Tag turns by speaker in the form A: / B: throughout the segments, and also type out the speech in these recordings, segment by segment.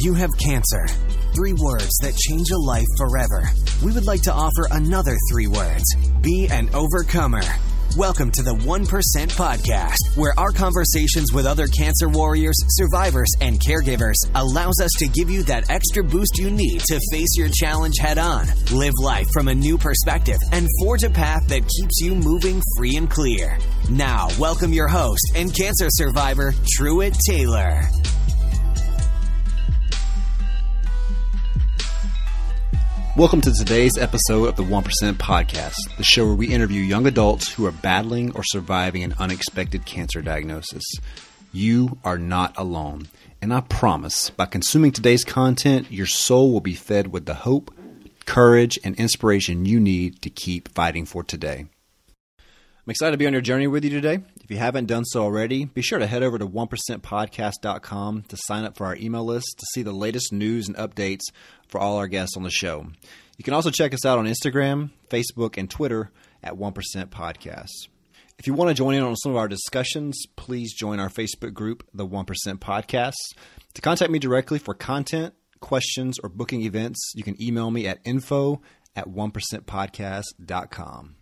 A: You have cancer. 3 words that change a life forever. We would like to offer another 3 words. Be an overcomer. Welcome to the 1% Podcast, where our conversations with other cancer warriors, survivors, and caregivers allows us to give you that extra boost you need to face your challenge head on, live life from a new perspective, and forge a path that keeps you moving free and clear. Now, welcome your host and cancer survivor, Truett Taylor.
B: Welcome to today's episode of the 1% Podcast, the show where we interview young adults who are battling or surviving an unexpected cancer diagnosis. You are not alone, and I promise, by consuming today's content, your soul will be fed with the hope, courage, and inspiration you need to keep fighting for today. I'm excited to be on your journey with you today. If you haven't done so already, be sure to head over to 1percentpodcast.com to sign up for our email list to see the latest news and updates for all our guests on the show. You can also check us out on Instagram, Facebook, and Twitter at 1% Podcast. If you want to join in on some of our discussions, please join our Facebook group, the 1% Podcast. To contact me directly for content, questions, or booking events, you can email me at info@1percentpodcast.com.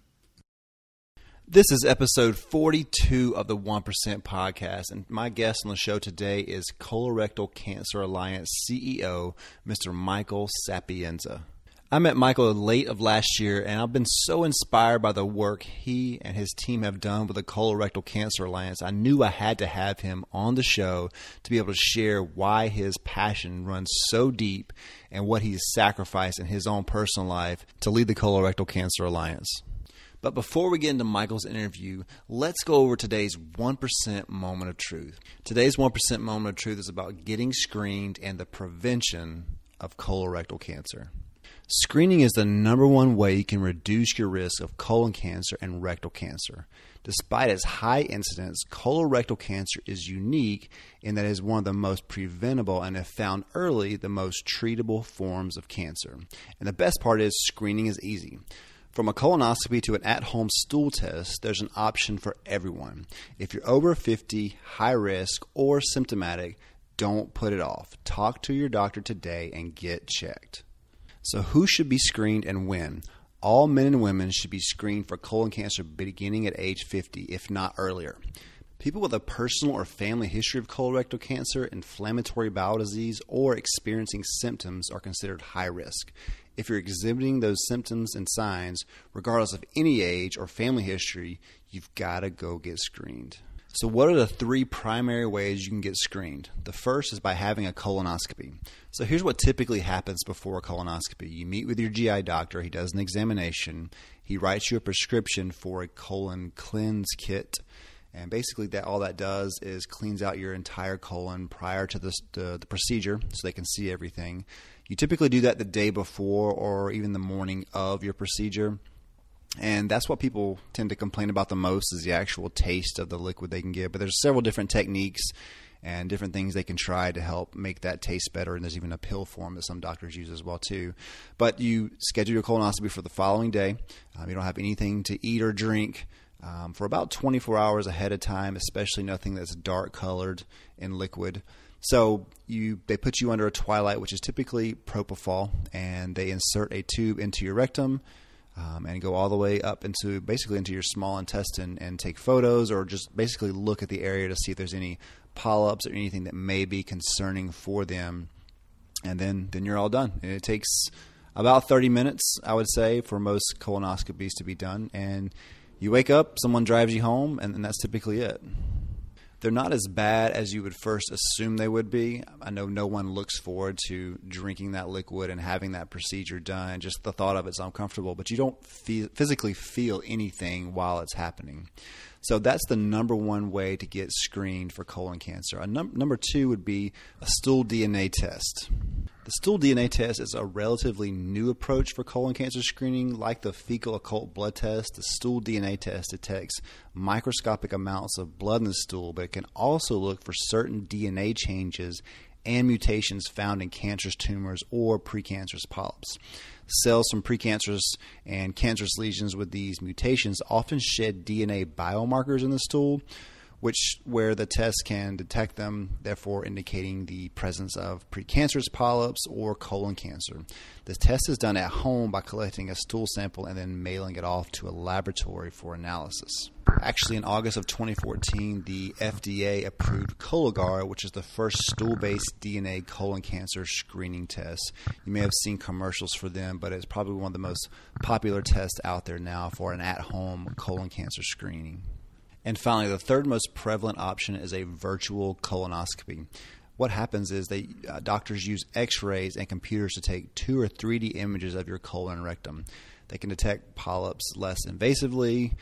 B: This is episode 42 of the 1% Podcast, and my guest on the show today is Colorectal Cancer Alliance CEO, Mr. Michael Sapienza. I met Michael late of last year, and I've been so inspired by the work he and his team have done with the Colorectal Cancer Alliance. I knew I had to have him on the show to be able to share why his passion runs so deep and what he's sacrificed in his own personal life to lead the Colorectal Cancer Alliance. But before we get into Michael's interview, let's go over today's 1% moment of truth. Today's 1% moment of truth is about getting screened and the prevention of colorectal cancer. Screening is the number one way you can reduce your risk of colon cancer and rectal cancer. Despite its high incidence, colorectal cancer is unique in that it is one of the most preventable and, if found early, the most treatable forms of cancer. And the best part is screening is easy. From a colonoscopy to an at-home stool test, there's an option for everyone. If you're over 50, high risk, or symptomatic, don't put it off. Talk to your doctor today and get checked. So who should be screened and when? All men and women should be screened for colon cancer beginning at age 50, if not earlier. People with a personal or family history of colorectal cancer, inflammatory bowel disease, or experiencing symptoms are considered high risk. If you're exhibiting those symptoms and signs, regardless of any age or family history, you've got to go get screened. So what are the 3 primary ways you can get screened? The first is by having a colonoscopy. So here's what typically happens before a colonoscopy. You meet with your GI doctor. He does an examination. He writes you a prescription for a colon cleanse kit. And basically all that does is cleans out your entire colon prior to the procedure so they can see everything. You typically do that the day before or even the morning of your procedure. And that's what people tend to complain about the most is the actual taste of the liquid they can get. But there's several different techniques and different things they can try to help make that taste better. And there's even a pill form that some doctors use as well too. But you schedule your colonoscopy for the following day. You don't have anything to eat or drink for about 24 hours ahead of time, especially nothing that's dark colored and liquid. So they put you under a twilight, which is typically propofol, and they insert a tube into your rectum and go all the way up into your small intestine and take photos or just basically look at the area to see if there's any polyps or anything that may be concerning for them. And then you're all done. And it takes about 30 minutes, I would say, for most colonoscopies to be done. And you wake up, someone drives you home, and that's typically it. They're not as bad as you would first assume they would be. I know no one looks forward to drinking that liquid and having that procedure done. Just the thought of it's uncomfortable, but you don't physically feel anything while it's happening. So that's the number one way to get screened for colon cancer. Number 2 would be a stool DNA test. The stool DNA test is a relatively new approach for colon cancer screening. Like the fecal occult blood test, the stool DNA test detects microscopic amounts of blood in the stool, but it can also look for certain DNA changes and mutations found in cancerous tumors or precancerous polyps. Cells from precancerous and cancerous lesions with these mutations often shed DNA biomarkers in the stool, where the test can detect them, therefore indicating the presence of precancerous polyps or colon cancer. The test is done at home by collecting a stool sample and then mailing it off to a laboratory for analysis. Actually, in August of 2014, the FDA approved Cologuard, which is the first stool-based DNA colon cancer screening test. You may have seen commercials for them, but it's probably one of the most popular tests out there now for an at-home colon cancer screening. And finally, the third most prevalent option is a virtual colonoscopy. What happens is doctors use x-rays and computers to take 2 or 3D images of your colon and rectum. They can detect polyps less invasively.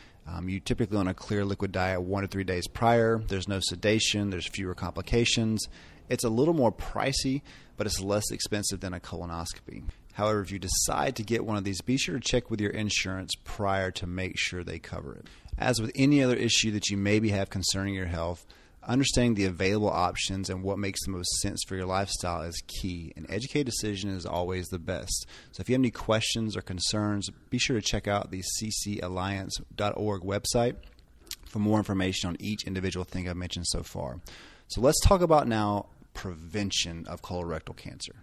B: You typically on a clear liquid diet 1 to 3 days prior. There's no sedation. There's fewer complications. It's a little more pricey, but it's less expensive than a colonoscopy. However, if you decide to get one of these, be sure to check with your insurance prior to make sure they cover it. As with any other issue that you maybe have concerning your health, understanding the available options and what makes the most sense for your lifestyle is key. An educated decision is always the best. So if you have any questions or concerns, be sure to check out the ccalliance.org website for more information on each individual thing I've mentioned so far. So let's talk about now prevention of colorectal cancer.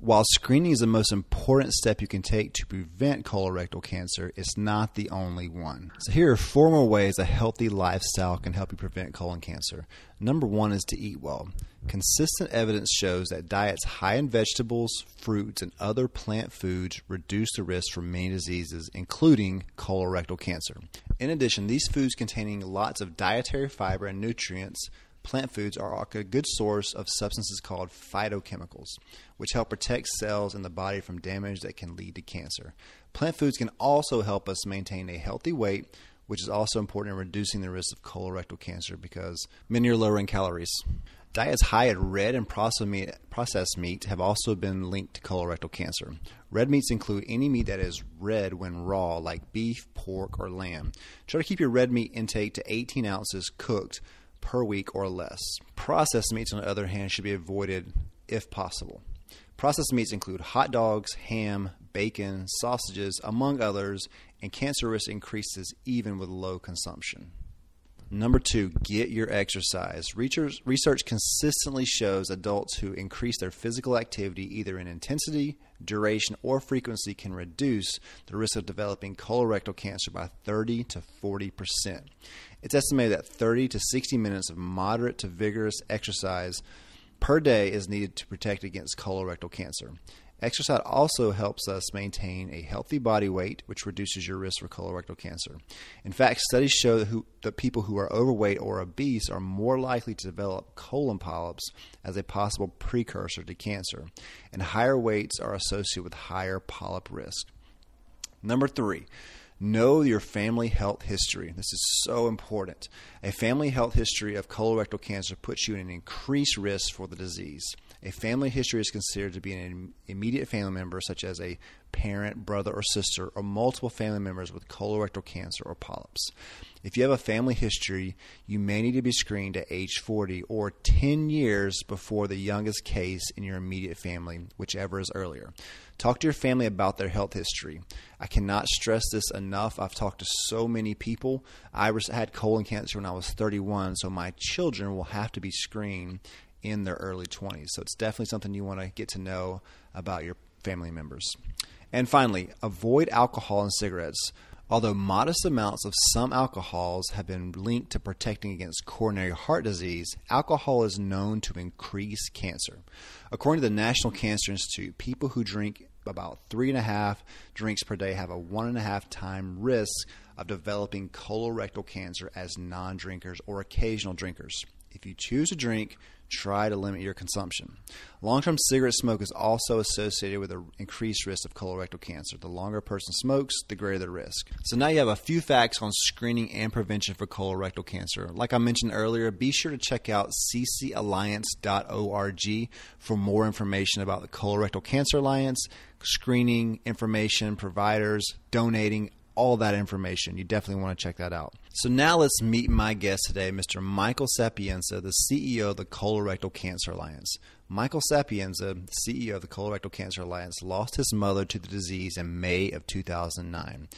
B: While screening is the most important step you can take to prevent colorectal cancer, it's not the only one. So here are 4 more ways a healthy lifestyle can help you prevent colon cancer. Number 1 is to eat well. Consistent evidence shows that diets high in vegetables, fruits, and other plant foods reduce the risk for many diseases, including colorectal cancer. In addition, these foods containing lots of dietary fiber and nutrients, plant foods are a good source of substances called phytochemicals, which help protect cells in the body from damage that can lead to cancer. Plant foods can also help us maintain a healthy weight, which is also important in reducing the risk of colorectal cancer because many are lower in calories. Diets high in red and processed meat have also been linked to colorectal cancer. Red meats include any meat that is red when raw, like beef, pork, or lamb. Try to keep your red meat intake to 18 ounces cooked per week or less. Processed meats, on the other hand, should be avoided if possible. Processed meats include hot dogs, ham, bacon, sausages, among others, and cancer risk increases even with low consumption. Number 2, get your exercise. Research consistently shows adults who increase their physical activity either in intensity, duration, or frequency can reduce the risk of developing colorectal cancer by 30 to 40%. It's estimated that 30 to 60 minutes of moderate to vigorous exercise per day is needed to protect against colorectal cancer. Exercise also helps us maintain a healthy body weight, which reduces your risk for colorectal cancer. In fact, studies show that people who are overweight or obese are more likely to develop colon polyps as a possible precursor to cancer, and higher weights are associated with higher polyp risk. Number 3, know your family health history. This is so important. A family health history of colorectal cancer puts you in an increased risk for the disease. A family history is considered to be an immediate family member, such as a parent, brother, or sister, or multiple family members with colorectal cancer or polyps. If you have a family history, you may need to be screened at age 40 or 10 years before the youngest case in your immediate family, whichever is earlier. Talk to your family about their health history. I cannot stress this enough. I've talked to so many people. I had colon cancer when I was 31, so my children will have to be screened in their early 20s. So it's definitely something you want to get to know about your family members. And finally, avoid alcohol and cigarettes. Although modest amounts of some alcohols have been linked to protecting against coronary heart disease, alcohol is known to increase cancer. According to the National Cancer Institute, people who drink about 3.5 drinks per day have a 1.5 time risk of developing colorectal cancer as non-drinkers or occasional drinkers. If you choose to drink, try to limit your consumption. Long-term cigarette smoke is also associated with an increased risk of colorectal cancer. The longer a person smokes, the greater the risk. So now you have a few facts on screening and prevention for colorectal cancer. Like I mentioned earlier, be sure to check out ccalliance.org for more information about the Colorectal Cancer Alliance, screening information, providers, donating, all that information. You definitely want to check that out. So now let's meet my guest today, Mr. Michael Sapienza, the CEO of the Colorectal Cancer Alliance. Michael Sapienza, the CEO of the Colorectal Cancer Alliance, lost his mother to the disease in May of 2009.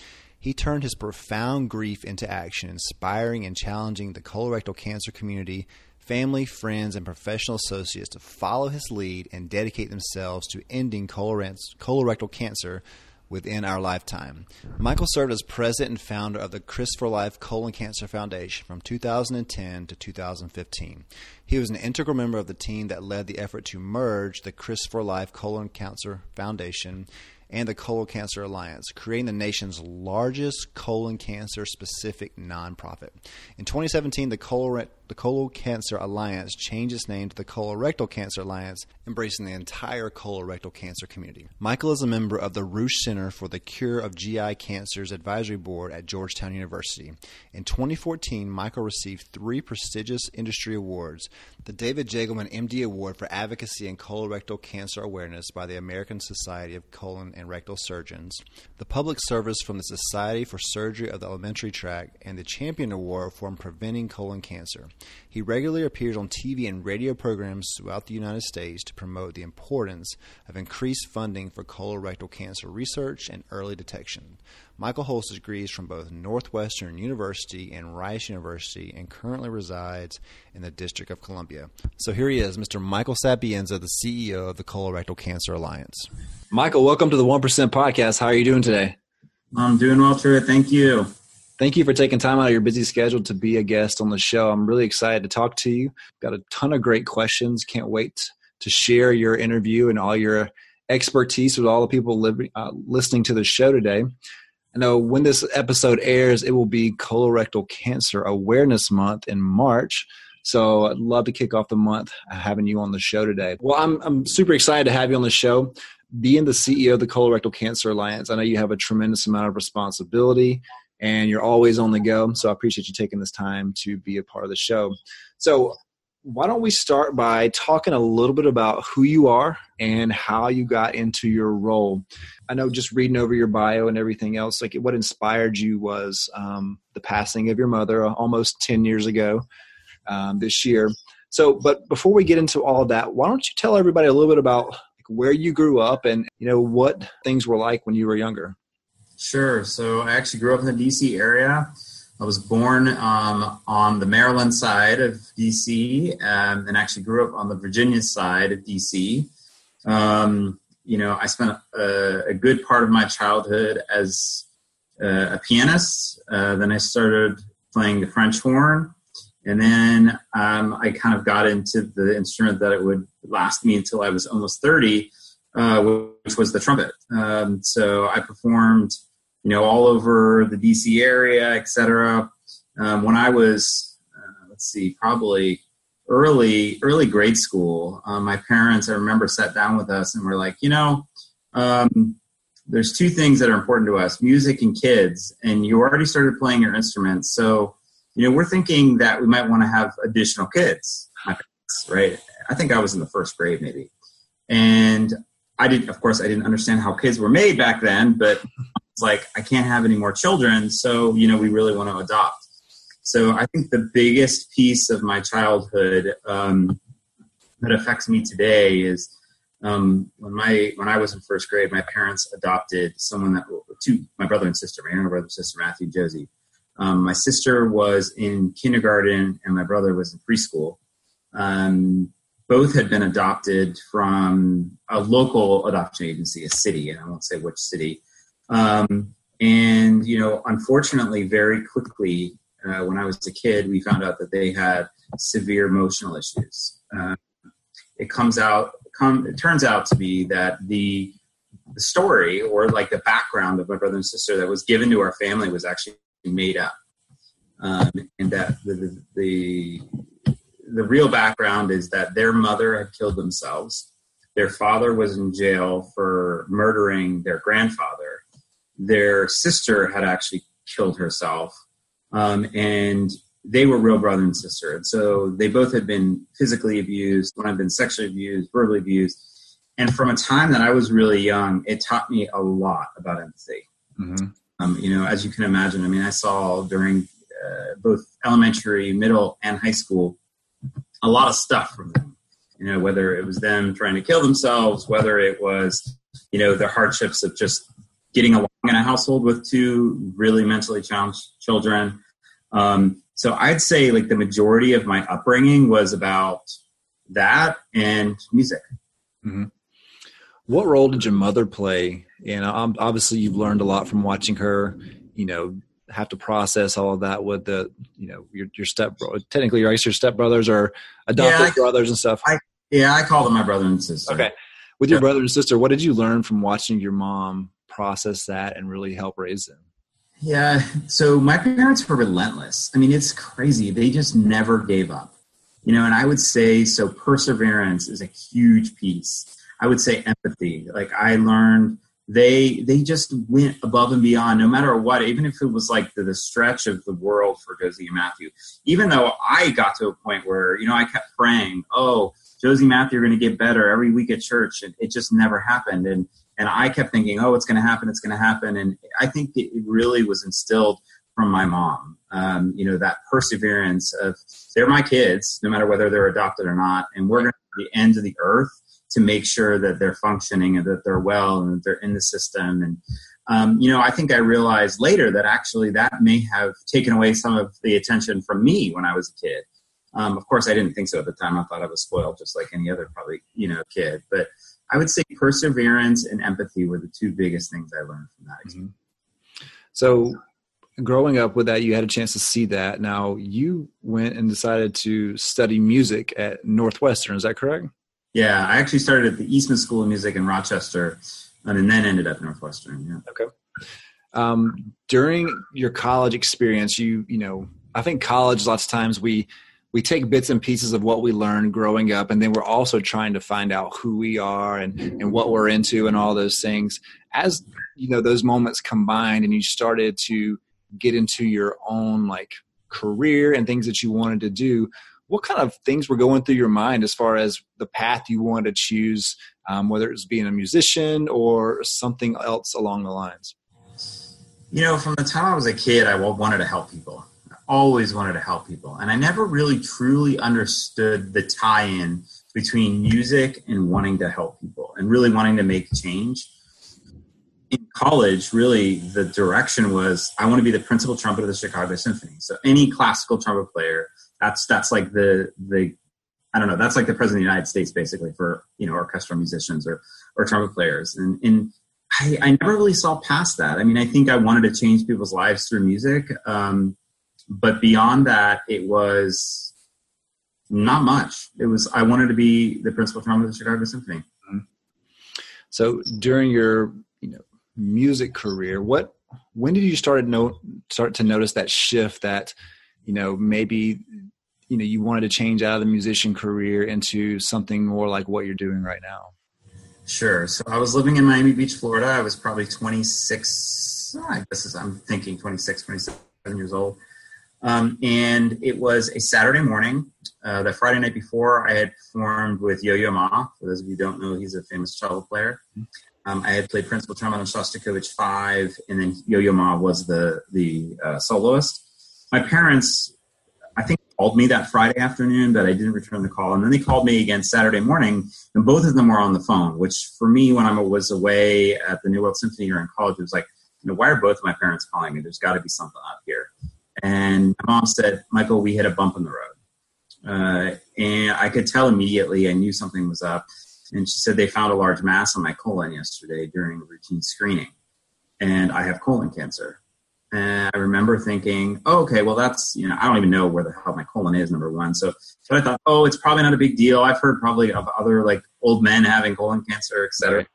B: He turned his profound grief into action, inspiring and challenging the colorectal cancer community, family, friends, and professional associates to follow his lead and dedicate themselves to ending colorectal cancer within our lifetime. Michael served as president and founder of the CRISPR for Life Colon Cancer Foundation from 2010 to 2015. He was an integral member of the team that led the effort to merge the CRISPR for Life Colon Cancer Foundation and the Colorectal Cancer Alliance, creating the nation's largest colon cancer-specific nonprofit. In 2017, the Colorectal Cancer Alliance changed its name to the Colorectal Cancer Alliance, embracing the entire colorectal cancer community. Michael is a member of the Rush Center for the Cure of GI Cancers Advisory Board at Georgetown University. In 2014, Michael received 3 prestigious industry awards: the David Jagelman MD Award for Advocacy in Colorectal Cancer Awareness by the American Society of Colon and Rectal Surgeons, the Public Service from the Society for Surgery of the Alimentary Tract, and the Champion Award for Preventing Colon Cancer. He regularly appears on TV and radio programs throughout the United States to promote the importance of increased funding for colorectal cancer research and early detection. Michael holds degrees from both Northwestern University and Rice University and currently resides in the District of Columbia. So here he is, Mr. Michael Sapienza, the CEO of the Colorectal Cancer Alliance. Michael, welcome to the 1% Podcast. How are you doing today?
C: I'm doing well, Troy. Thank you.
B: Thank you for taking time out of your busy schedule to be a guest on the show. I'm really excited to talk to you. Got a ton of great questions. Can't wait to share your interview and all your expertise with all the people listening to the show today. I know when this episode airs, it will be Colorectal Cancer Awareness Month in March. So I'd love to kick off the month having you on the show today. Well, I'm super excited to have you on the show. Being the CEO of the Colorectal Cancer Alliance, I know you have a tremendous amount of responsibility and you're always on the go. So I appreciate you taking this time to be a part of the show. So why don't we start by talking a little bit about who you are and how you got into your role? I know just reading over your bio and everything else, like what inspired you was the passing of your mother almost 10 years ago this year. So, but before we get into all of that, why don't you tell everybody a little bit about where you grew up and, what things were like when you were younger?
C: Sure. So I actually grew up in the D.C. area. I was born on the Maryland side of D.C. And actually grew up on the Virginia side of D.C. I spent a good part of my childhood as a pianist. Then I started playing the French horn. And then I kind of got into the instrument that it would last me until I was almost 30, which was the trumpet. So I performed, all over the DC area, et cetera. When I was, probably early grade school, my parents, I remember, sat down with us and were like, there's 2 things that are important to us, music and kids. And you already started playing your instruments. So we're thinking that we might want to have additional kids, right? I think I was in the 1st grade maybe. And I didn't understand how kids were made back then, but it's like, I can't have any more children. So, we really want to adopt. So I think the biggest piece of my childhood that affects me today is when I was in 1st grade, my parents adopted my brother and sister, my younger brother and sister, Matthew and Josie. My sister was in kindergarten and my brother was in preschool. Both had been adopted from a local adoption agency, a city, and I won't say which city. Unfortunately, very quickly, when I was a kid, we found out that they had severe emotional issues. It turns out to be that the story, or like the background of my brother and sister that was given to our family, was actually made up, and that the real background is that their mother had killed themselves. Their father was in jail for murdering their grandfather. Their sister had actually killed herself, and they were real brother and sister. And so they both had been physically abused. One had been sexually abused, verbally abused. And from a time that I was really young, it taught me a lot about empathy. Mm-hmm. As you can imagine, I saw during both elementary, middle, and high school a lot of stuff from them. Whether it was them trying to kill themselves, whether it was, the hardships of just getting along in a household with two really mentally challenged children. So I'd say like the majority of my upbringing was about that and music.
B: Mm-hmm. What role did your mother play? And obviously you've learned a lot from watching her, have to process all of that with the, your stepbrother. Technically, your stepbrothers or adopted brothers and stuff.
C: I call them my brother and sister.
B: Okay. With your brother and sister, what did you learn from watching your mom process that and really help raise them?
C: Yeah. So my parents were relentless. I mean, it's crazy. They just never gave up, and I would say, so perseverance is a huge piece. I would say empathy. Like I learned they just went above and beyond no matter what, even if it was like the stretch of the world for Josie and Matthew, even though I got to a point where, I kept praying, oh, Josie and Matthew are going to get better every week at church. And it just never happened. And I kept thinking, oh, it's going to happen. It's going to happen. And I think it really was instilled from my mom, that perseverance of they're my kids, no matter whether they're adopted or not. And we're going to the end of the earth to make sure that they're functioning and that they're well and that they're in the system. And, I think I realized later that actually that may have taken away some of the attention from me when I was a kid. Of course, I didn't think so at the time. I thought I was spoiled just like any other probably, kid. But I would say perseverance and empathy were the two biggest things I learned from that experience.
B: Mm-hmm. So growing up with that, you had a chance to see that. Now you went and decided to study music at Northwestern. Is that correct?
C: Yeah, I actually started at the Eastman School of Music in Rochester and then ended up Northwestern. Yeah.
B: Okay. During your college experience, I think college, lots of times we take bits and pieces of what we learned growing up, and then we're also trying to find out who we are and what we're into and all those things. As, those moments combined and you started to get into your own like career and things that you wanted to do, what kind of things were going through your mind as far as the path you wanted to choose, whether it was being a musician or something else along the lines?
C: From the time I was a kid, I wanted to help people. I always wanted to help people. And I never really truly understood the tie-in between music and wanting to help people and really wanting to make change. In college, really, the direction was I want to be the principal trumpet of the Chicago Symphony. So any classical trumpet player, that's like the I don't know, that's like the president of the United States basically for, orchestral musicians or trumpet players. And I never really saw past that. I mean, I think I wanted to change people's lives through music. But beyond that, it was not much. It was, I wanted to be the principal trumpet of the Chicago Symphony.
B: Mm-hmm. So during your, music career, when did you start to notice that shift that, maybe, you wanted to change out of the musician career into something more like what you're doing right now?
C: Sure. So I was living in Miami Beach, Florida. I was probably 26, I'm thinking 26, 27 years old. And it was a Saturday morning. The Friday night before, I had performed with Yo-Yo Ma. For those of you who don't know, he's a famous cello player. I had played principal trumpet on Shostakovich 5, and then Yo-Yo Ma was the soloist. My parents, I think, called me that Friday afternoon, but I didn't return the call. And then they called me again Saturday morning, and both of them were on the phone, which for me, when I was away at the New World Symphony or in college, it was like, why are both of my parents calling me? There's got to be something up here. And my mom said, Michael, we hit a bump in the road. And I could tell immediately, I knew something was up. And she said, they found a large mass on my colon yesterday during routine screening. And I have colon cancer. And I remember thinking, oh, okay, well, that's, I don't even know where the hell my colon is, number one. So I thought, oh, it's probably not a big deal. I've heard probably of other like old men having colon cancer, et cetera.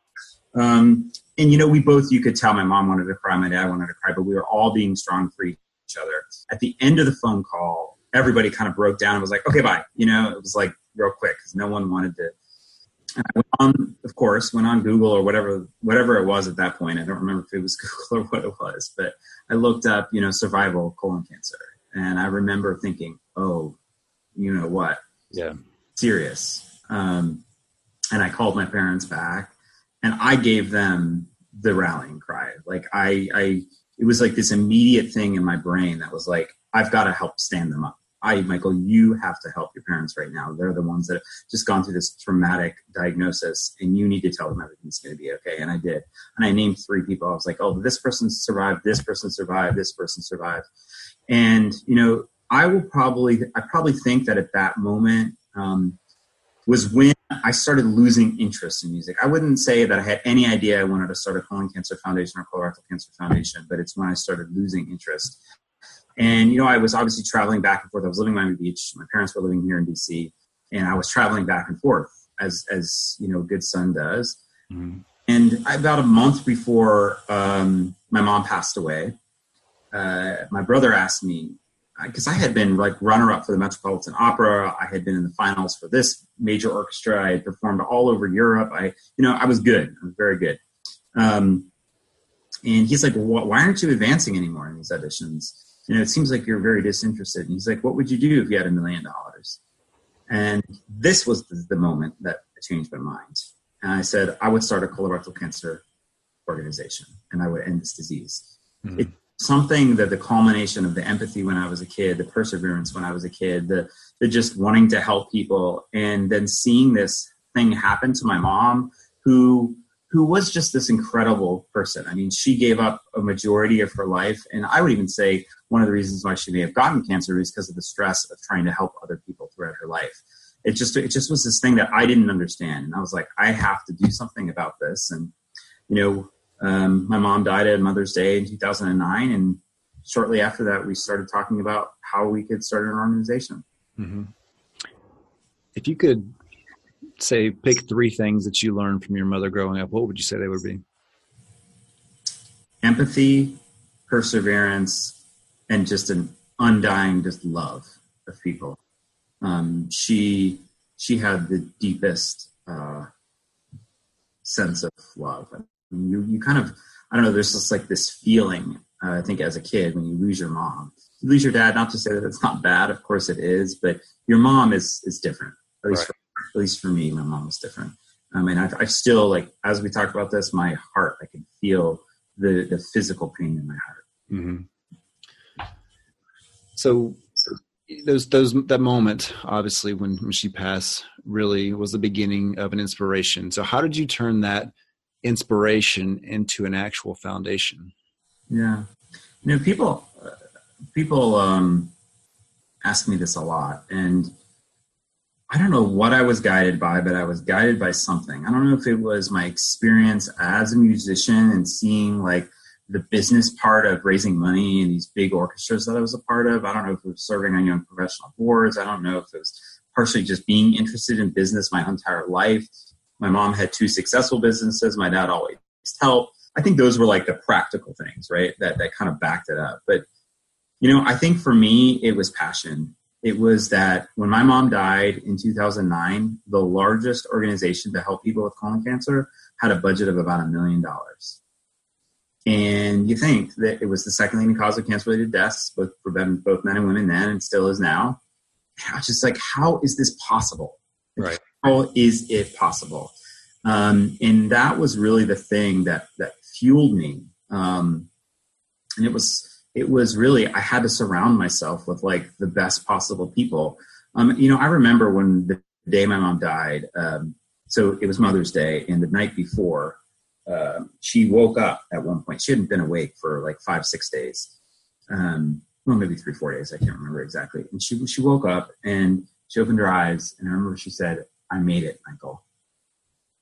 C: And, we both, you could tell my mom wanted to cry, my dad wanted to cry, but we were all being strong for each other. At the end of the phone call, everybody kind of broke down and was like, okay, bye. It was like real quick because no one wanted to. And I went on Google or whatever it was at that point. I don't remember if it was Google or what it was, but I looked up, survival colon cancer. And I remember thinking, oh, you know what?
B: Yeah.
C: Serious. And I called my parents back and I gave them the rallying cry. Like it was like this immediate thing in my brain that was like, I've got to help stand them up. Michael, you have to help your parents right now. They're the ones that have just gone through this traumatic diagnosis, and you need to tell them everything's going to be okay. And I did. And I named 3 people. I was like, oh, this person survived, this person survived, this person survived. And, I probably think that at that moment was when I started losing interest in music. I wouldn't say that I had any idea I wanted to start a colon cancer foundation or colorectal cancer foundation, but it's when I started losing interest. And, I was obviously traveling back and forth. I was living in Miami Beach. My parents were living here in DC, and I was traveling back and forth as a good son does. Mm-hmm. And about a month before my mom passed away, my brother asked me, because I had been like runner-up for the Metropolitan Opera. I had been in the finals for this major orchestra. I had performed all over Europe. I was good. I was very good. And he's like, well, why aren't you advancing anymore in these auditions? It seems like you're very disinterested. And he's like, what would you do if you had $1 million? And this was the moment that changed my mind. And I said, I would start a colorectal cancer organization, and I would end this disease. Mm-hmm. It's something that the culmination of the empathy when I was a kid, the perseverance when I was a kid, the just wanting to help people, and then seeing this thing happen to my mom, who was just this incredible person. I mean, she gave up a majority of her life. And I would even say one of the reasons why she may have gotten cancer is because of the stress of trying to help other people throughout her life. It just was this thing that I didn't understand. And I was like, I have to do something about this. And, my mom died at Mother's Day in 2009. And shortly after that, we started talking about how we could start an organization.
D: Mm-hmm. If you could say, pick 3 things that you learned from your mother growing up, what would you say they would be?
C: Empathy, perseverance, and just an undying just love of people. She had the deepest sense of love. I mean, you kind of, I don't know, there's just like this feeling, I think as a kid, when you lose your mom. You lose your dad, not to say that it's not bad, of course it is, but your mom is different. At least for me, my mom was different. And I still, like, as we talk about this, my heart, I can feel the physical pain in my heart.
D: Mm-hmm. So that moment, obviously, when she passed, really was the beginning of an inspiration. So how did you turn that inspiration into an actual foundation?
C: Yeah. People ask me this a lot, and I don't know what I was guided by, but I was guided by something. I don't know if it was my experience as a musician and seeing like the business part of raising money in these big orchestras that I was a part of. I don't know if it was serving on young professional boards. I don't know if it was partially just being interested in business my entire life. My mom had 2 successful businesses. My dad always helped. I think those were like the practical things, right? That kind of backed it up. But, I think for me, it was passion. It was that when my mom died in 2009, the largest organization to help people with colon cancer had a budget of about $1 million. And you think that it was the second leading cause of cancer-related deaths, both men and women then, and still is now. I was just like, how is this possible?
D: Right.
C: How is it possible? And that was really the thing that fueled me. And it was really, I had to surround myself with like the best possible people. I remember when the day my mom died, so it was Mother's Day, and the night before, she woke up at one point. She hadn't been awake for like 5-6 days. Maybe 3-4 days. I can't remember exactly. And she woke up and she opened her eyes, and I remember she said, "I made it, Michael."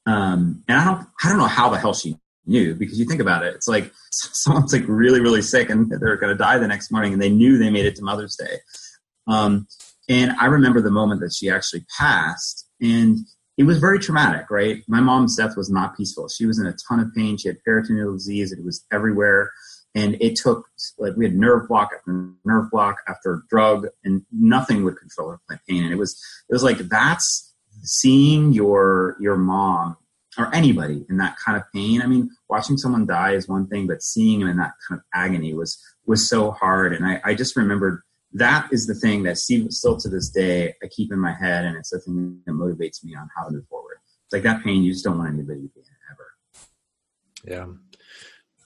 C: And I don't know how the hell she knew, because you think about it, it's like someone's like really, really sick and they're going to die the next morning, and they knew they made it to Mother's Day. And I remember the moment that she actually passed, and it was very traumatic, right? My mom's death was not peaceful. She was in a ton of pain. She had peritoneal disease. It was everywhere. And it took, like, we had nerve block after drug, and nothing would control her pain. And it was like, that's seeing your mom or anybody in that kind of pain. I mean, watching someone die is one thing, but seeing him in that kind of agony was so hard. And I just remembered that is the thing that still to this day I keep in my head, and it's the thing that motivates me on how to move forward. It's like that pain, you just don't want anybody to be in it ever.
D: Yeah.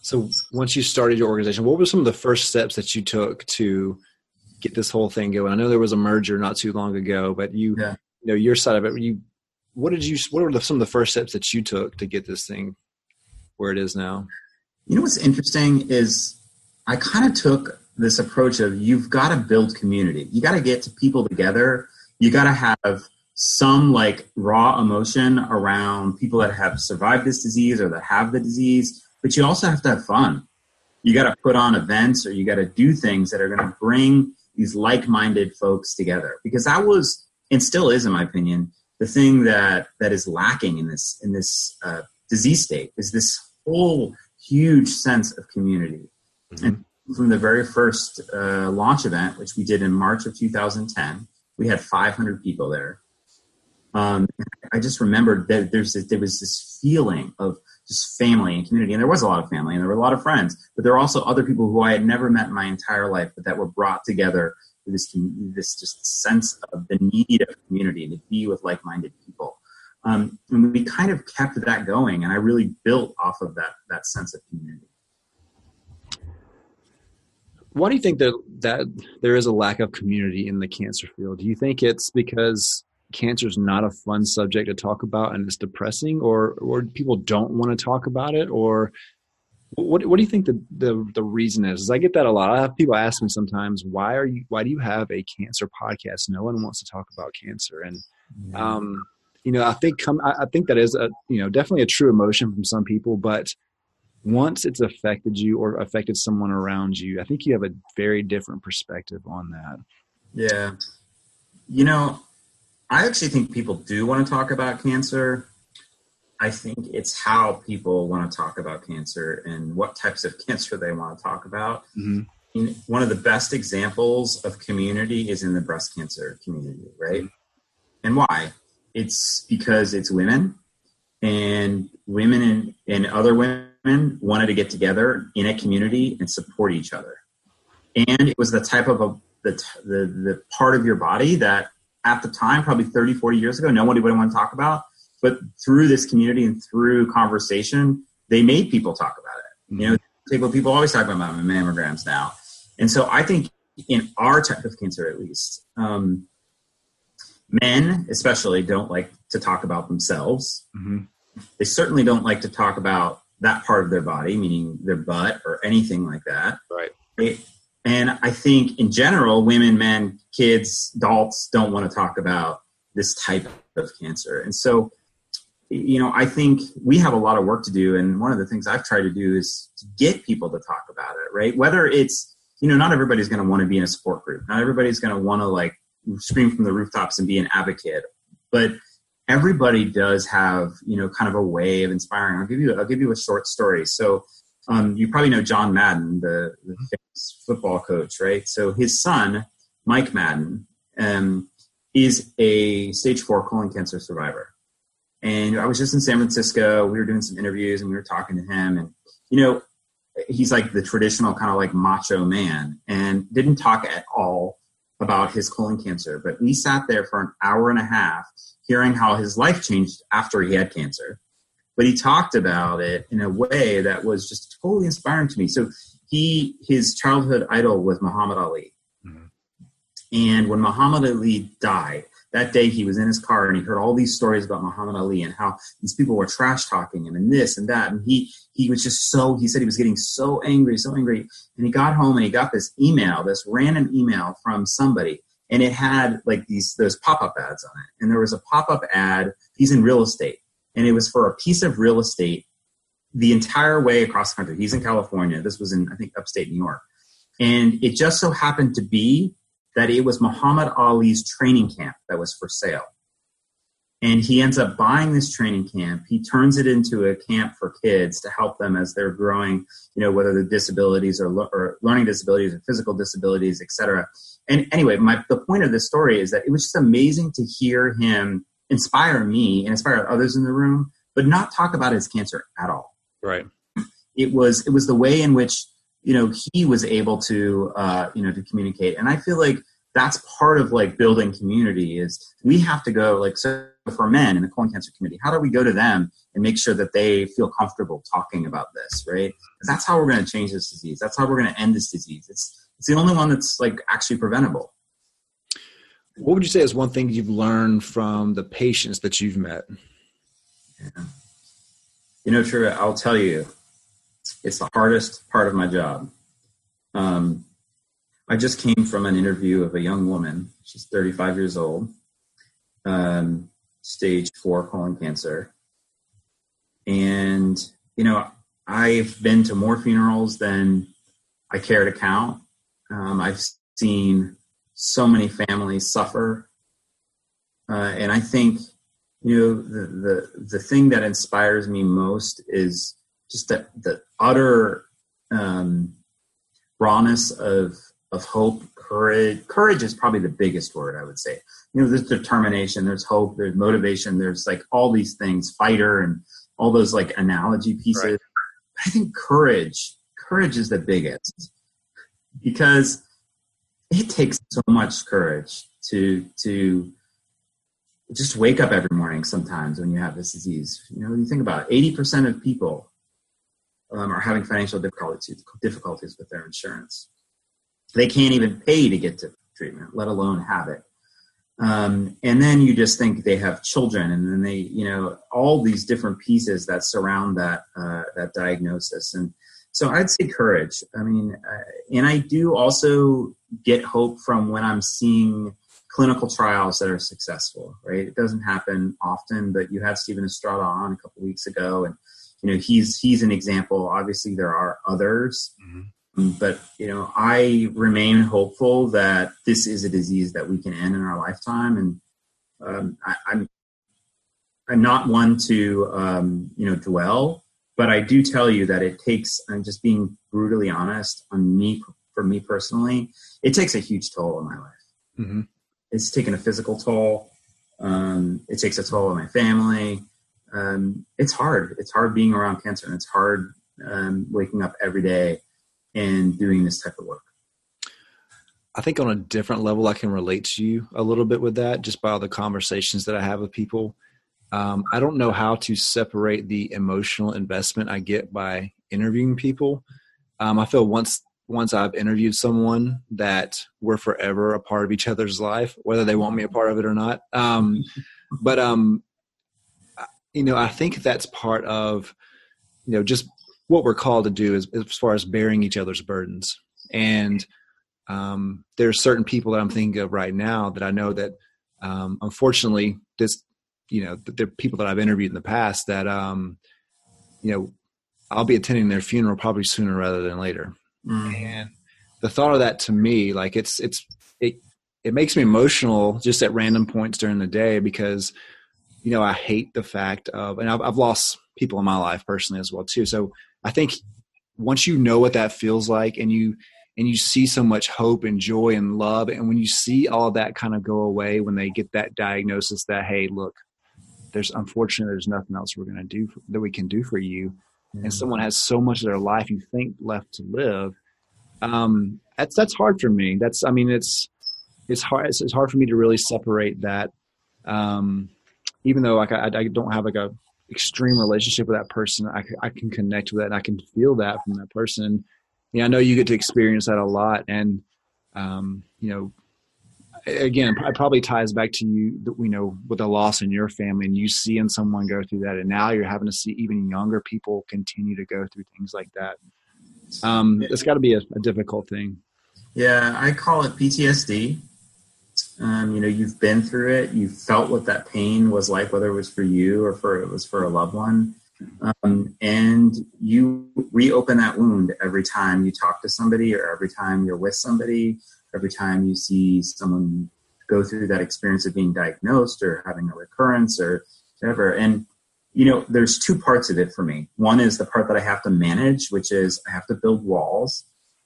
D: So once you started your organization, what were some of the first steps that you took to get this whole thing going? I know there was a merger not too long ago, but you know, your side of it, what were some of the first steps that you took to get this thing where it is now?
C: You know, what's interesting is I kind of took this approach of you've got to build community. You got to get to people together. You got to have some like raw emotion around people that have survived this disease or that have the disease, but you also have to have fun. You got to put on events, or you got to do things that are going to bring these like-minded folks together, because that was, and still is in my opinion, the thing that is lacking in this disease state is this whole huge sense of community. Mm-hmm. And from the very first launch event, which we did in March of 2010, we had 500 people there. I just remembered that there was this feeling of just family and community, and there was a lot of family, and there were a lot of friends, but there were also other people who I had never met in my entire life, but that were brought together with this just sense of the need of community and to be with like-minded people. And we kind of kept that going, and I really built off of that sense of community.
D: Why do you think that there is a lack of community in the cancer field? Do you think it's because cancer is not a fun subject to talk about and it's depressing, or people don't want to talk about it? Or what do you think the reason is? I get that a lot. I have people ask me sometimes, why do you have a cancer podcast? No one wants to talk about cancer. And, you know, I think that is definitely a true emotion from some people, but once it's affected you or affected someone around you, I think you have a very different perspective on that.
C: Yeah. You know, I actually think people do want to talk about cancer. I think it's how people want to talk about cancer and what types of cancer they want to talk about. Mm-hmm. One of the best examples of community is in the breast cancer community, right? And why? It's because it's women, and women and other women wanted to get together in a community and support each other. And it was the type of the part of your body that at the time, probably 30, 40 years ago, nobody would want to talk about. But through this community and through conversation, they made people talk about it. Mm-hmm. You know, people always talk about mammograms now. And so I think in our type of cancer, at least, men especially don't like to talk about themselves. Mm-hmm. They certainly don't like to talk about that part of their body, meaning their butt or anything like that. Right? And I think in general, women, men, kids, adults don't want to talk about this type of cancer. And so, you know, I think we have a lot of work to do. And one of the things I've tried to do is to get people to talk about it, right? Whether it's, you know, not everybody's going to want to be in a support group. Not everybody's going to want to like scream from the rooftops and be an advocate, but everybody does have, you know, kind of a way of inspiring. I'll give you a short story. So, you probably know John Madden, the famous football coach, right? So his son, Mike Madden, is a stage 4 colon cancer survivor. And I was just in San Francisco. We were doing some interviews and we were talking to him. And, you know, he's like the traditional kind of like macho man and didn't talk at all about his colon cancer. But we sat there for an hour and a half hearing how his life changed after he had cancer. But he talked about it in a way that was just totally inspiring to me. So his childhood idol was Muhammad Ali. Mm-hmm. And when Muhammad Ali died, that day he was in his car and he heard all these stories about Muhammad Ali and how these people were trash talking him and this and that. And he was just he said he was getting so angry. And he got home and he got this random email from somebody. And it had like those pop-up ads on it. And there was a pop-up ad. He's in real estate. And it was for a piece of real estate the entire way across the country. He's in California. This was in, I think, upstate New York. And it just so happened to be that it was Muhammad Ali's training camp that was for sale. And he ends up buying this training camp. He turns it into a camp for kids to help them as they're growing, you know, whether they're disabilities or learning disabilities or physical disabilities, et cetera. And anyway, the point of this story is that it was just amazing to hear him inspire me and inspire others in the room, but not talk about his cancer at all.
D: Right.
C: It was the way in which, you know, he was able to, to communicate. And I feel like that's part of like building community is we have to go like, so for men in the colon cancer community, how do we go to them and make sure that they feel comfortable talking about this, right? Because that's how we're going to change this disease. That's how we're going to end this disease. It's the only one that's like actually preventable.
D: What would you say is one thing you've learned from the patients that you've met?
C: Yeah. You know, Trevor, I'll tell you, it's the hardest part of my job. I just came from an interview of a young woman. She's 35 years old, stage 4 colon cancer. And, you know, I've been to more funerals than I care to count. I've seen so many families suffer. And I think, you know, the thing that inspires me most is just the utter rawness of hope, courage. Courage is probably the biggest word, I would say. You know, there's determination, there's hope, there's motivation, there's like all these things, fighter and all those like analogy pieces. Right. I think courage is the biggest, because it takes so much courage to just wake up every morning sometimes when you have this disease. You know, you think about it, 80% of people are having financial difficulties with their insurance. They can't even pay to get to treatment, let alone have it. And then you just think they have children, and then they, you know, all these different pieces that surround that diagnosis. And so I'd say courage. I mean, and I do also get hope from when I'm seeing clinical trials that are successful, right? It doesn't happen often, but you had Stephen Estrada on a couple of weeks ago, and, you know, he's an example. Obviously there are others. Mm-hmm. But, you know, I remain hopeful that this is a disease that we can end in our lifetime. And I'm not one to, you know, dwell, but I do tell you that it takes, I'm just being brutally honest on me, for me personally, it takes a huge toll on my life. Mm-hmm. It's taken a physical toll. It takes a toll on my family. It's hard. It's hard being around cancer, and it's hard waking up every day and doing this type of work.
D: I think on a different level, I can relate to you a little bit with that, just by all the conversations that I have with people. I don't know how to separate the emotional investment I get by interviewing people. I feel once I've interviewed someone that we're forever a part of each other's life, whether they want me a part of it or not. But you know, I think that's part of, you know, just what we're called to do is, as far as bearing each other's burdens. And there are certain people that I'm thinking of right now that I know that, unfortunately, this, you know, there are people that I've interviewed in the past that, you know, I'll be attending their funeral probably sooner rather than later. Mm. And the thought of that, to me, like it makes me emotional just at random points during the day, because, you know, I hate the fact of, and I've lost people in my life personally as well too. So I think once you know what that feels like, and you see so much hope and joy and love, and when you see all of that kind of go away when they get that diagnosis that, hey, look, there's nothing else we're going to do that we can do for you. Mm-hmm. And someone has so much of their life you think left to live. That's hard for me. It's hard. It's hard for me to really separate that. Even though like I don't have like a extreme relationship with that person, I can connect with that, and I can feel that from that person. Yeah, I know you get to experience that a lot. And, you know, again, it probably ties back to you, you know, with a loss in your family, and you seeing someone go through that. And now you're having to see even younger people continue to go through things like that. It's got to be a difficult thing.
C: Yeah, I call it PTSD. You know, you've been through it. You felt what that pain was like, whether it was for you or it was for a loved one. And you reopen that wound every time you talk to somebody, or every time you're with somebody, every time you see someone go through that experience of being diagnosed or having a recurrence or whatever. And, you know, there's two parts of it for me. One is the part that I have to manage, which is I have to build walls,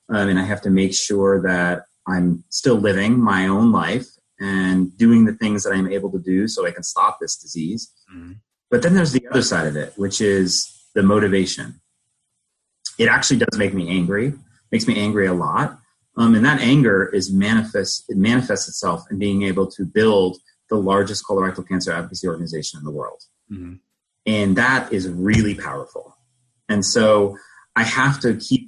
C: and I have to make sure that I'm still living my own life and doing the things that I'm able to do so I can stop this disease. Mm-hmm. But then there's the other side of it, which is the motivation. It actually does make me angry, makes me angry a lot. And that anger manifests itself in being able to build the largest colorectal cancer advocacy organization in the world. Mm-hmm. And that is really powerful. And so I have to keep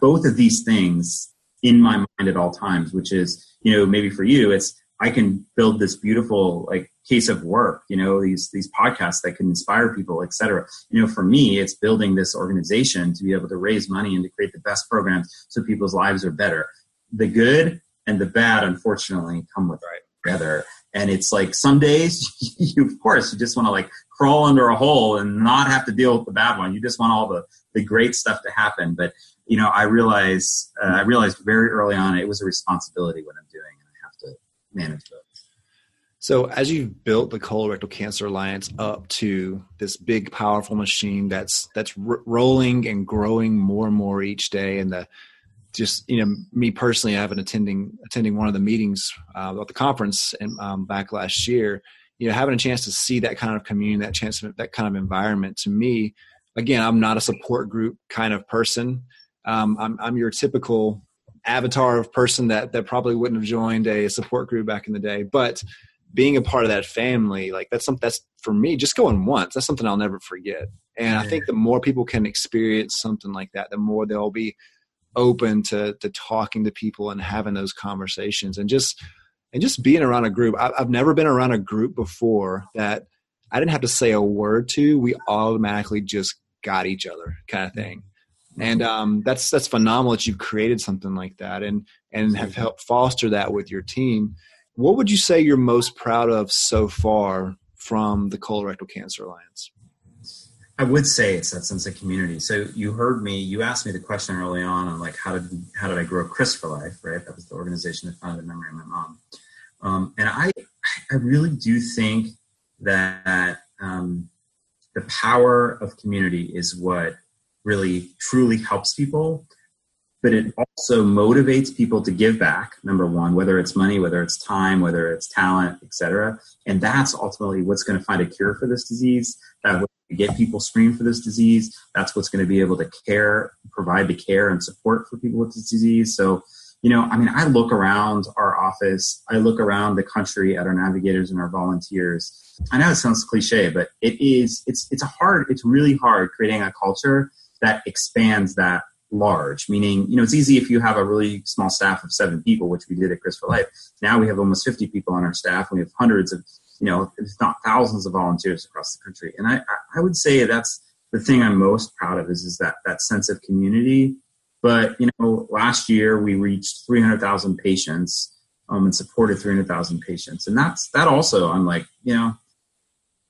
C: both of these things in my mind at all times, which is, maybe for you, it's, I can build this beautiful case of work, these podcasts that can inspire people, et cetera. For me, it's building this organization to be able to raise money and to create the best programs so people's lives are better. The good and the bad, unfortunately, come with together. And it's like some days, you just want to crawl under a hole and not have to deal with the bad one. You just want all the great stuff to happen. But, I realized very early on, it was a responsibility what I'm doing, and I have to manage those.
D: So as you've built the Colorectal Cancer Alliance up to this big, powerful machine that's rolling and growing more and more each day, and me personally, I've been attending one of the meetings at the conference and back last year. Having a chance to see that kind of community, that kind of environment. To me, again, I'm not a support group kind of person. I'm your typical avatar of person that probably wouldn't have joined a support group back in the day, but being a part of that family, that's for me, just going once, that's something I'll never forget. And I think the more people can experience something like that, the more they'll be open to talking to people and having those conversations and just being around a group. I've never been around a group before that I didn't have to say a word to. We automatically just got each other kind of thing. And that's phenomenal that you've created something like that and have helped foster that with your team. What would you say you're most proud of so far from the Colorectal Cancer Alliance?
C: I would say it's that sense of community. So you asked me the question early on how did I grow Chris for Life, right? That was the organization that founded in memory of my mom. And I really do think that the power of community is what really truly helps people, but it also motivates people to give back, number one, whether it's money, whether it's time, whether it's talent, et cetera. And that's ultimately what's going to find a cure for this disease. That will get people screened for this disease. That's what's going to be able to provide the care and support for people with this disease. So, I look around our office, I look around the country at our navigators and our volunteers. I know it sounds cliche, but it's really hard creating a culture that expands that large, meaning, it's easy if you have a really small staff of 7 people, which we did at Chris for Life. Now we have almost 50 people on our staff, and we have hundreds of, if not thousands of volunteers across the country. And I would say that's the thing I'm most proud of is that sense of community. But, last year we reached 300,000 patients and supported 300,000 patients. And that also, I'm like,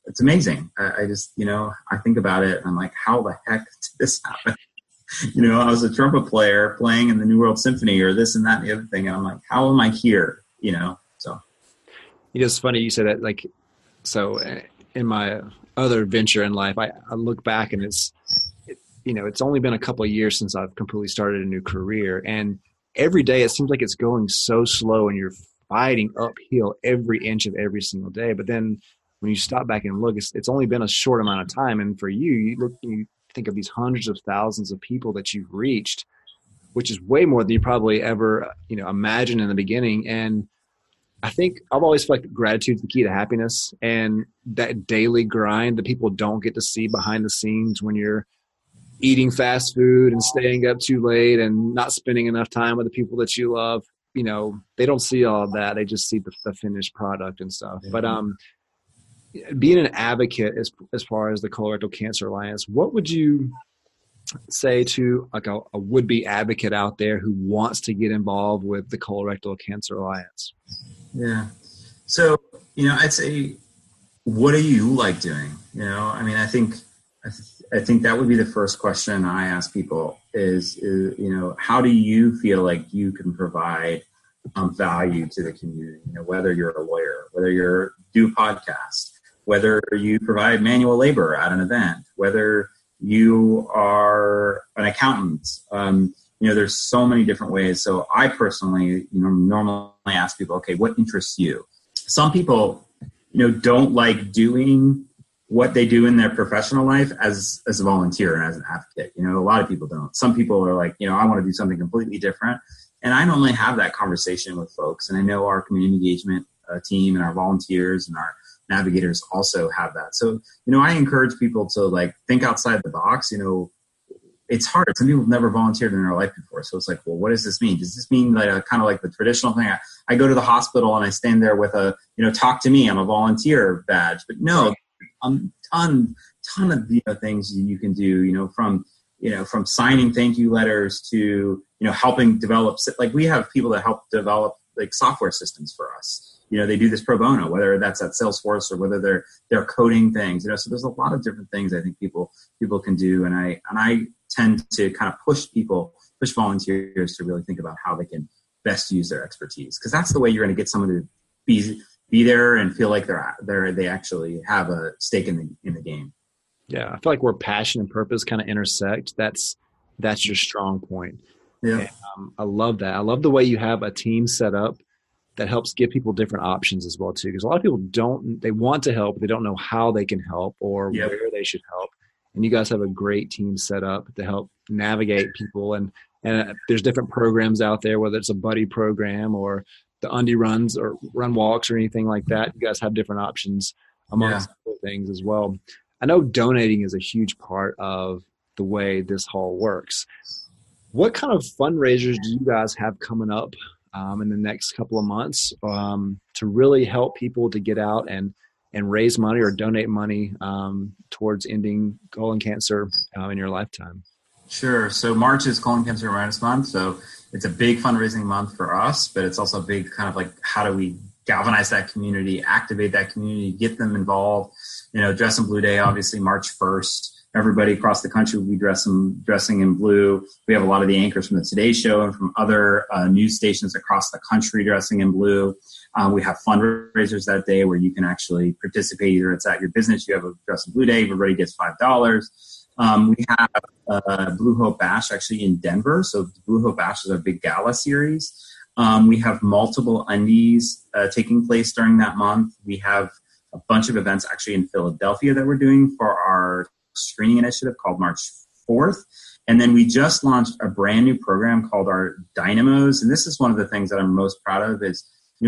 C: it's amazing. I just, I think about it and I'm like, how the heck did this happen? I was a trumpet player playing in the New World Symphony or this and that and the other thing. And I'm like, how am I here? So.
D: It's funny you said that, so in my other venture in life, I look back and it's only been a couple of years since I've completely started a new career. And every day it seems like it's going so slow and you're fighting uphill every inch of every single day. But then when you stop back and look, it's only been a short amount of time. And for you think of these hundreds of thousands of people that you've reached, which is way more than you probably ever, imagined in the beginning. And I think I've always felt like gratitude is the key to happiness, and that daily grind that people don't get to see behind the scenes when you're eating fast food and staying up too late and not spending enough time with the people that you love. They don't see all of that. They just see the finished product and stuff. Mm-hmm. But being an advocate as far as the Colorectal Cancer Alliance, what would you say to a would-be advocate out there who wants to get involved with the Colorectal Cancer Alliance?
C: Yeah. So, I'd say, what do you like doing? I think that would be the first question I ask people is, how do you feel like you can provide value to the community? Whether you're a lawyer, whether you do a podcast, whether you provide manual labor at an event, whether you are an accountant, there's so many different ways. So I personally, normally ask people, okay, what interests you? Some people, don't like doing what they do in their professional life as a volunteer and as an advocate. A lot of people don't. Some people are like, I want to do something completely different. And I normally have that conversation with folks. And I know our community engagement team and our volunteers and our navigators also have that. So, I encourage people to think outside the box. it's hard. Some people have never volunteered in their life before. So it's like, well, what does this mean? Does this mean like kind of like the traditional thing? I go to the hospital and I stand there with a, talk to me, I'm a volunteer badge. But no, ton of things you can do, from signing thank you letters to, helping develop, like we have people that help develop like software systems for us. They do this pro bono, whether that's at Salesforce or whether they're coding things, so there's a lot of different things I think people can do. And I tend to kind of push volunteers to really think about how they can best use their expertise. Cause that's the way you're going to get someone to be there and feel like they actually have a stake in the game.
D: Yeah. I feel like where passion and purpose kind of intersect, that's your strong point.
C: Yeah.
D: And, I love that. I love the way you have a team set up that helps give people different options as well too. Because a lot of people they want to help, but they don't know how they can help or where they should help. And you guys have a great team set up to help navigate people. And there's different programs out there, whether it's a buddy program or the undie runs or run walks or anything like that. You guys have different options amongst other things as well. I know donating is a huge part of the way this all works. What kind of fundraisers do you guys have coming up in the next couple of months to really help people to get out and raise money or donate money towards ending colon cancer in your lifetime?
C: Sure. So March is Colon Cancer Awareness Month. So it's a big fundraising month for us, but it's also a big kind of like, how do we galvanize that community, activate that community, get them involved? Dress in Blue Day, obviously March 1st. Everybody across the country will be dressing in blue. We have a lot of the anchors from the Today Show and from other news stations across the country dressing in blue. We have fundraisers that day where you can actually participate. Either it's at your business, you have a Dress in Blue Day, everybody gets $5. We have Blue Hope Bash actually in Denver. So Blue Hope Bash is our big gala series. We have multiple undies taking place during that month. We have a bunch of events actually in Philadelphia that we're doing for our screening initiative called March 4th. And then we just launched a brand new program called our Dynamos. And this is one of the things that I'm most proud of is,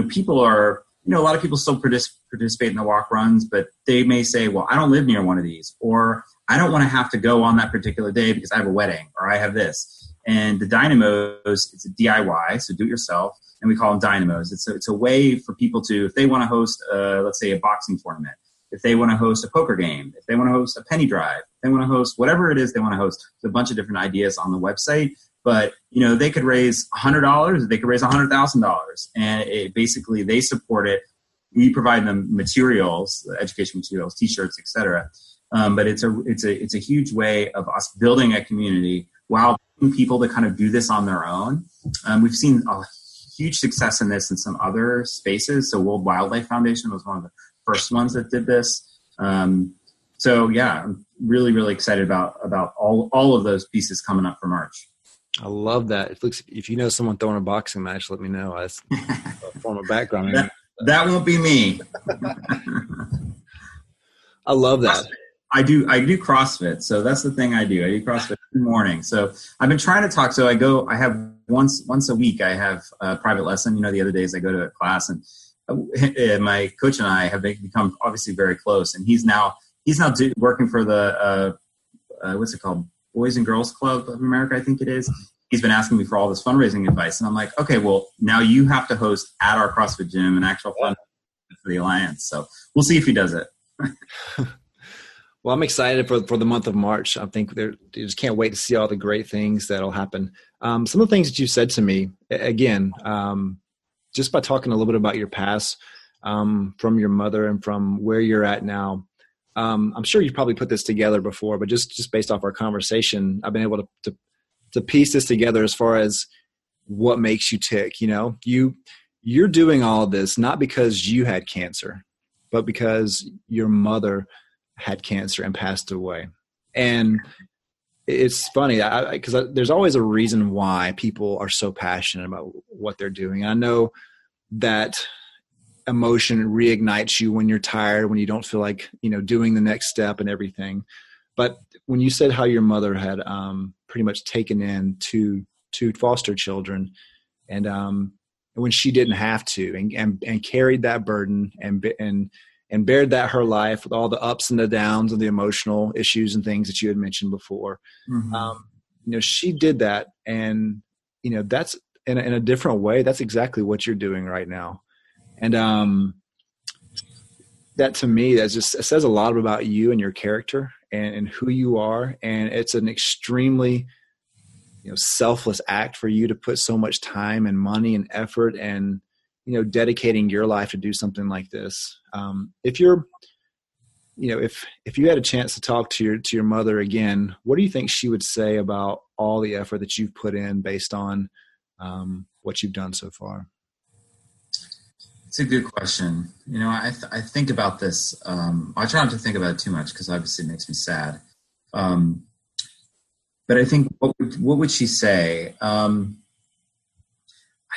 C: people are, a lot of people still participate in the walk runs, but they may say, well, I don't live near one of these, or I don't want to have to go on that particular day because I have a wedding or I have this. And the Dynamos, it's a DIY, so do it yourself. And we call them Dynamos. It's a way for people to, if they want to host, let's say a boxing tournament, if they want to host a poker game, if they want to host a penny drive, if they want to host whatever it is they want to host. There's a bunch of different ideas on the website, but they could raise $100, they could raise $100,000, and basically they support it. We provide them materials, education materials, T-shirts, etc. But it's a huge way of us building a community while people to kind of do this on their own. We've seen a huge success in this in some other spaces. So World Wildlife Foundation was one of the first ones that did this. So yeah, I'm really, really excited about all of those pieces coming up for March.
D: I love that. If you know someone throwing a boxing match, let me know. That's a form of background.
C: That won't be me.
D: I love that.
C: I do CrossFit. So that's the thing I do. I do CrossFit in the morning. So I've been trying to talk. So I have once a week, I have a private lesson. The other days I go to a class, and my coach and I have become obviously very close. And he's now working for the, what's it called? Boys and Girls Club of America, I think it is. He's been asking me for all this fundraising advice. And I'm like, okay, well, now you have to host at our CrossFit gym an actual fund for the Alliance. So we'll see if he does it.
D: Well, I'm excited for the month of March. I think you just can't wait to see all the great things that'll happen. Some of the things that you said to me, again, just by talking a little bit about your past from your mother and from where you're at now, I'm sure you've probably put this together before, but just based off our conversation, I've been able to piece this together as far as what makes you tick. You're doing all this not because you had cancer, but because your mother had cancer and passed away. And it's funny because there's always a reason why people are so passionate about what they're doing. I know that emotion reignites you when you're tired, when you don't feel like, doing the next step and everything. But when you said how your mother had pretty much taken in two foster children and when she didn't have to and carried that burden and bared that her life with all the ups and the downs and the emotional issues and things that you had mentioned before. Mm-hmm. she did that, and that's in a different way. That's exactly what you're doing right now, and that to me, it says a lot about you and your character and who you are, and it's an extremely selfless act for you to put so much time and money and effort and dedicating your life to do something like this. If you're if you had a chance to talk to your mother again, what do you think she would say about all the effort that you've put in based on what you've done so far?
C: It's a good question. I think about this. I try not to think about it too much because obviously it makes me sad. But I think, what would she say? I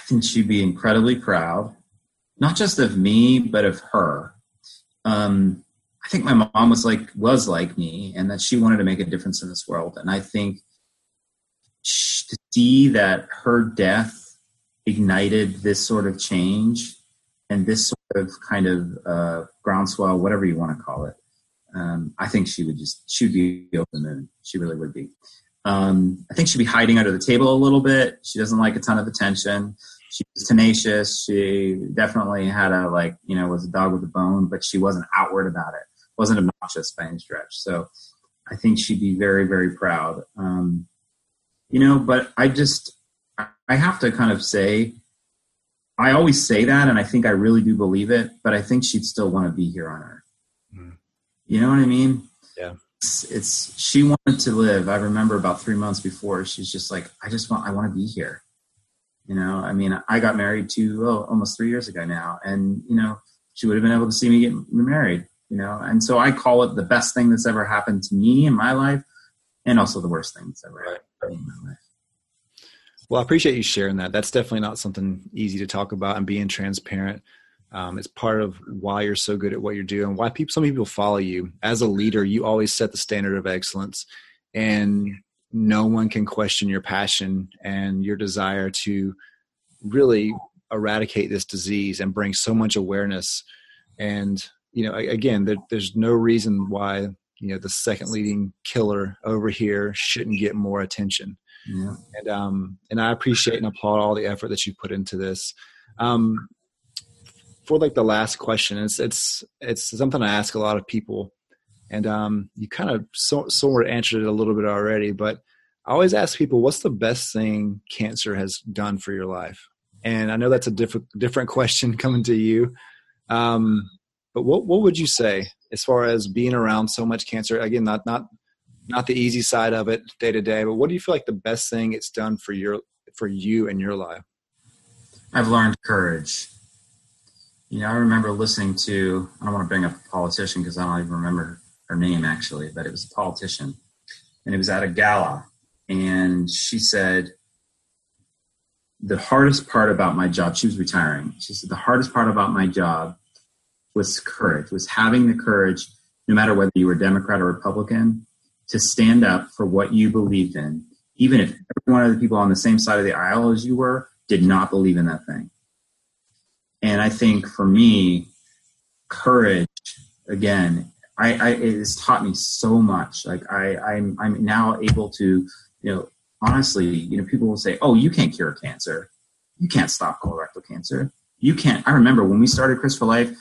C: think she'd be incredibly proud, not just of me, but of her. I think my mom was like me, and that she wanted to make a difference in this world. And I think to see that her death ignited this sort of change and this sort of kind of groundswell, whatever you want to call it, I think she'd be over the moon. She really would be. I think she'd be hiding under the table a little bit. She doesn't like a ton of attention. She was tenacious. She definitely had was a dog with a bone, but she wasn't outward about it. Wasn't obnoxious by any stretch. So I think she'd be very, very proud. But I have to kind of say, I always say that, and I think I really do believe it, but I think she'd still want to be here on Earth. Mm. You know what I mean?
D: Yeah.
C: She wanted to live. I remember about 3 months before, she's just like, I want to be here. I got married almost 3 years ago now. And, she would have been able to see me get married, and so I call it the best thing that's ever happened to me in my life, and also the worst thing that's ever happened in my life.
D: Well, I appreciate you sharing that. That's definitely not something easy to talk about, and being transparent. It's part of why you're so good at what you're doing, why some people follow you. As a leader, you always set the standard of excellence, and no one can question your passion and your desire to really eradicate this disease and bring so much awareness. And, again, there's no reason why, the second leading killer over here shouldn't get more attention.
C: Yeah.
D: And I appreciate and applaud all the effort that you put into this. For the last question, it's something I ask a lot of people, and you kind of sort of answered it a little bit already, but I always ask people, what's the best thing cancer has done for your life? And I know that's a different question coming to you, but what would you say as far as being around so much cancer? Again, not the easy side of it day to day, but what do you feel like the best thing it's done for you and your life?
C: I've learned courage. I remember listening to, I don't want to bring up a politician because I don't even remember her name actually, but it was a politician, and it was at a gala, and she said, the hardest part about my job, she was retiring. She said, the hardest part about my job was courage, was having the courage, no matter whether you were Democrat or Republican, to stand up for what you believed in, even if every one of the people on the same side of the aisle as you were did not believe in that thing. And I think for me, courage, again, it has taught me so much. I'm now able to, honestly, people will say, oh, you can't cure cancer. You can't stop colorectal cancer. You can't. I remember when we started Chris for Life,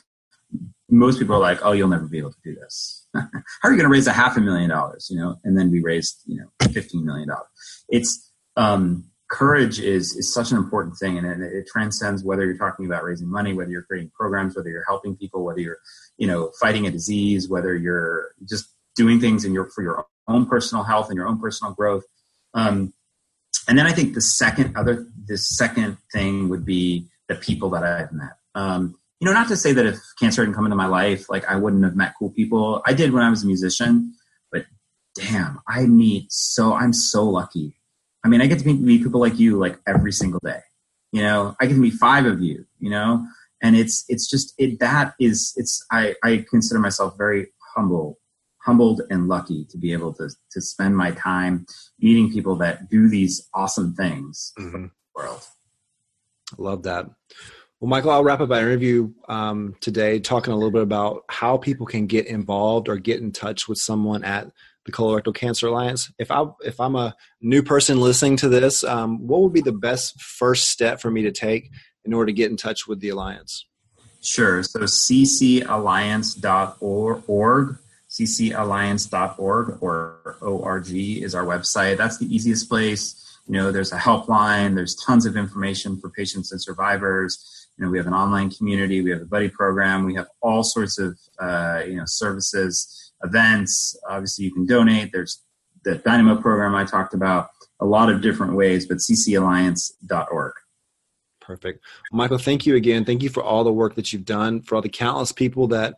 C: most people are like, oh, you'll never be able to do this. How are you going to raise $500,000, And then we raised, $15 million. It's, courage is such an important thing, and it transcends whether you're talking about raising money, whether you're creating programs, whether you're helping people, whether you're, fighting a disease, whether you're just doing things for your own personal health and your own personal growth. And then I think the second thing would be the people that I've met. Not to say that if cancer hadn't come into my life, I wouldn't have met cool people. I did when I was a musician, but damn, I'm so lucky. I mean, I get to meet people like you, every single day. I get to meet 5 of you, and I consider myself very humbled and lucky to be able to spend my time meeting people that do these awesome things for the world.
D: I love that. Well, Michael, I'll wrap up our interview today talking a little bit about how people can get involved or get in touch with someone at the Colorectal Cancer Alliance. If I'm a new person listening to this, what would be the best first step for me to take in order to get in touch with the Alliance?
C: Sure. So ccalliance.org, ccalliance.org or ORG is our website. That's the easiest place. There's a helpline. There's tons of information for patients and survivors. We have an online community. We have a buddy program. We have all sorts of, services, events. Obviously, you can donate. There's the Dynamo program I talked about, a lot of different ways, but ccalliance.org.
D: Perfect. Well, Michael, thank you again. Thank you for all the work that you've done, for all the countless people that,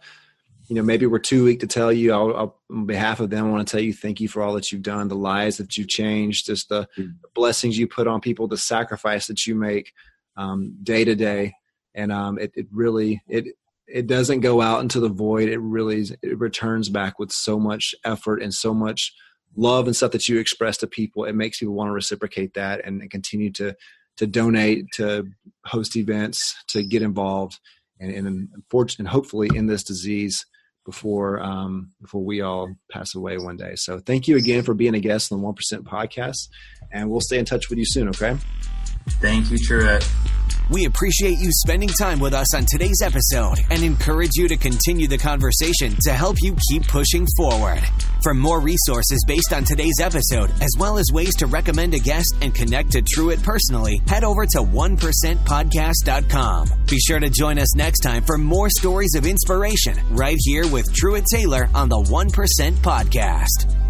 D: maybe we're too weak to tell you. I'll, on behalf of them, I want to tell you thank you for all that you've done, the lives that you've changed, just the blessings you put on people, the sacrifice that you make day to day. And it really doesn't go out into the void. It returns back with so much effort and so much love and stuff that you express to people. It makes people want to reciprocate that and continue to donate, to host events, to get involved, and hopefully end this disease before we all pass away one day. So thank you again for being a guest on the 1% podcast, and we'll stay in touch with you soon, okay?
C: Thank you, Truett.
A: We appreciate you spending time with us on today's episode and encourage you to continue the conversation to help you keep pushing forward. For more resources based on today's episode, as well as ways to recommend a guest and connect to Truett personally, head over to 1%podcast.com. Be sure to join us next time for more stories of inspiration right here with Truett Taylor on the 1% Podcast.